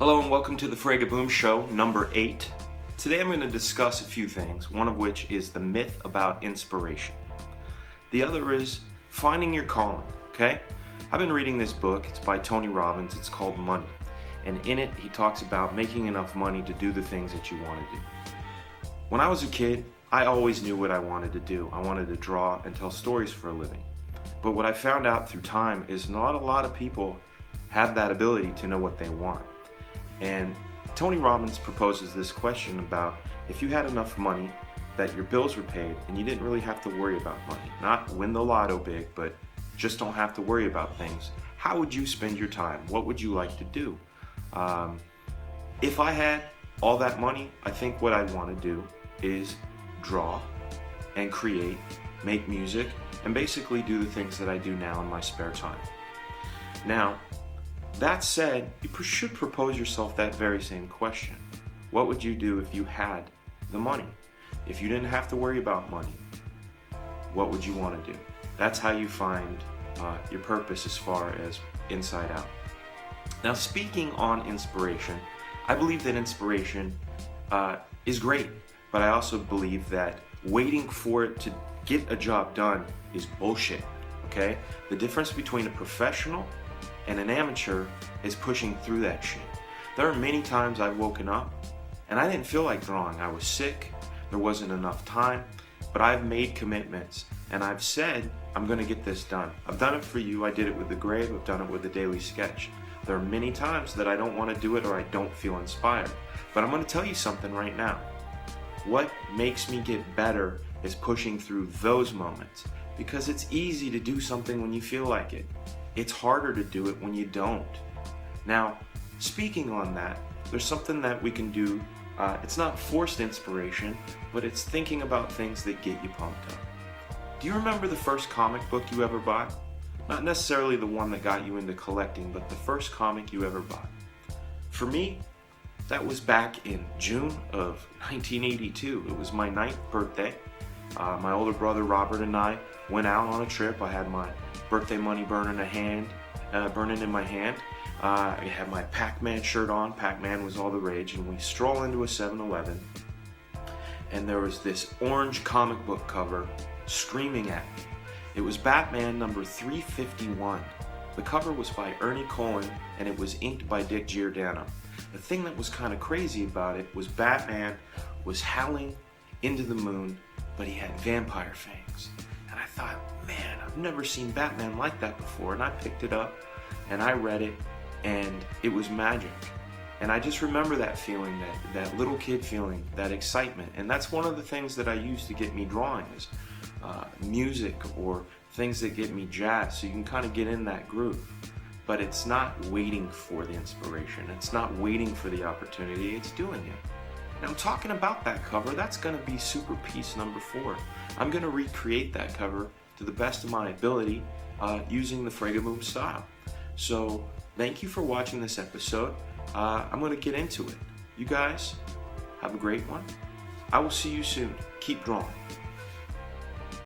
Hello and welcome to the Fragaboom Show, number 8. Today I'm going to discuss a few things, one of which is the myth about inspiration. The other is finding your calling, okay? I've been reading this book, it's by Tony Robbins, it's called Money. And in it, he talks about making enough money to do the things that you want to do. When I was a kid, I always knew what I wanted to do. I wanted to draw and tell stories for a living. But what I found out through time is not a lot of people have that ability to know what they want. And Tony Robbins proposes this question about if you had enough money that your bills were paid and you didn't really have to worry about money, not win the lotto big, but just don't have to worry about things, how would you spend your time? What would you like to do? If I had all that money, I think what I'd want to do is draw and create, make music, and basically do the things that I do now in my spare time. Now, that said, you should propose yourself that very same question. What would you do if you had the money? If you didn't have to worry about money, what would you want to do? That's how you find your purpose as far as inside out. Now, speaking on inspiration, I believe that inspiration is great, but I also believe that waiting for it to get a job done is bullshit, okay? The difference between a professional and an amateur is pushing through that shit. There are many times I've woken up and I didn't feel like drawing. I was sick, there wasn't enough time, but I've made commitments and I've said, I'm gonna get this done. I've done it for you, I did it with The Grave, I've done it with The Daily Sketch. There are many times that I don't wanna do it or I don't feel inspired. But I'm gonna tell you something right now. What makes me get better is pushing through those moments, because it's easy to do something when you feel like it. It's harder to do it when you don't. Now, speaking on that, there's something that we can do. It's not forced inspiration, but it's thinking about things that get you pumped up. Do you remember the first comic book you ever bought? Not necessarily the one that got you into collecting, but the first comic you ever bought. For me, that was back in June of 1982. It was my 9th birthday. My older brother Robert and I went out on a trip. I had my birthday money burning in my hand. I had my Pac-Man shirt on. Pac-Man was all the rage, and we stroll into a 7-Eleven, and there was this orange comic book cover screaming at me. It was Batman number 351. The cover was by Ernie Cohen, and it was inked by Dick Giordano. The thing that was kind of crazy about it was Batman was howling into the moon, but he had vampire fangs. And I thought, man, I've never seen Batman like that before. And I picked it up and I read it, and it was magic. And I just remember that feeling, that little kid feeling, that excitement. And that's one of the things that I use to get me drawing is music or things that get me jazzed, so you can kind of get in that groove. But it's not waiting for the inspiration. It's not waiting for the opportunity. It's doing it. Now, I'm talking about that cover. That's going to be super piece number 4. I'm going to recreate that cover to the best of my ability using the Fragaboom style. So thank you for watching this episode. I'm going to get into it. You guys have a great one. I will see you soon. Keep drawing.